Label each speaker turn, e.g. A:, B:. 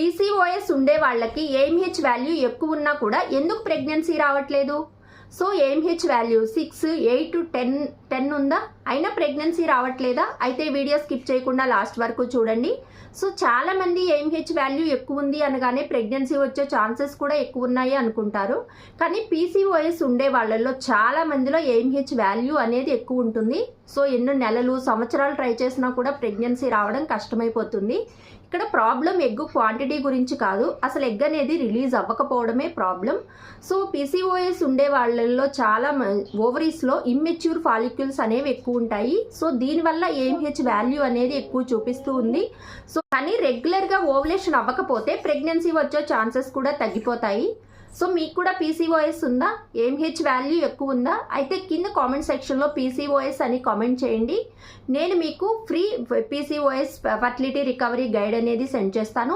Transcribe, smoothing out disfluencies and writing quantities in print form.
A: PCOS ఉండే వాళ్ళకి AMH value ఎక్కువ ఉన్నా కూడా ఎందుకు ప్రెగ్నెన్సీ రావట్లేదు? సో ఏఎంహెచ్ వాల్యూ 6, 8, 10 ఉందా, అయినా ప్రెగ్నెన్సీ రావట్లేదా? అయితే వీడియో స్కిప్ చేయకుండా లాస్ట్ వరకు చూడండి. సో చాలా మంది ఏఎంహెచ్ వాల్యూ ఎక్కువ ఉంది అనగానే ప్రెగ్నెన్సీ వచ్చే ఛాన్సెస్ కూడా ఎక్కువ ఉన్నాయి అనుకుంటారు. కానీ పీసీఓఎస్ ఉండే వాళ్ళల్లో చాలా మందిలో ఏఎంహెచ్ వాల్యూ అనేది ఎక్కువ ఉంటుంది. సో ఎన్నో నెలలు, సంవత్సరాలు ట్రై చేసినా కూడా ప్రెగ్నెన్సీ రావడం కష్టమైపోతుంది. ఇక్కడ ప్రాబ్లం ఎగ్ క్వాంటిటీ గురించి కాదు, అసలు ఎగ్ అనేది రిలీజ్ అవ్వకపోవడమే ప్రాబ్లం. సో పీసీఓఎస్ ఉండే వాళ్ళల్లో చాలా ఓవరీస్లో ఇమ్మెచ్యూర్ ఫాలిక్యూల్స్ అనేవి ఎక్కువ ఉంటాయి. సో దీనివల్ల ఏఎంహెచ్ వాల్యూ అనేది ఎక్కువ చూపిస్తూ ఉంది. సో కానీ రెగ్యులర్గా ఓవులేషన్ అవ్వకపోతే ప్రెగ్నెన్సీ వచ్చే ఛాన్సెస్ కూడా తగ్గిపోతాయి. సో మీకు కూడా పీసీఓఎస్ ఉందా? ఏఎంహెచ్ వాల్యూ ఎక్కువ ఉందా? అయితే కింద కామెంట్ సెక్షన్లో పీసీఓఎస్ అని కామెంట్ చేయండి. నేను మీకు free PCOS fertility recovery guide అనేది సెండ్ చేస్తాను.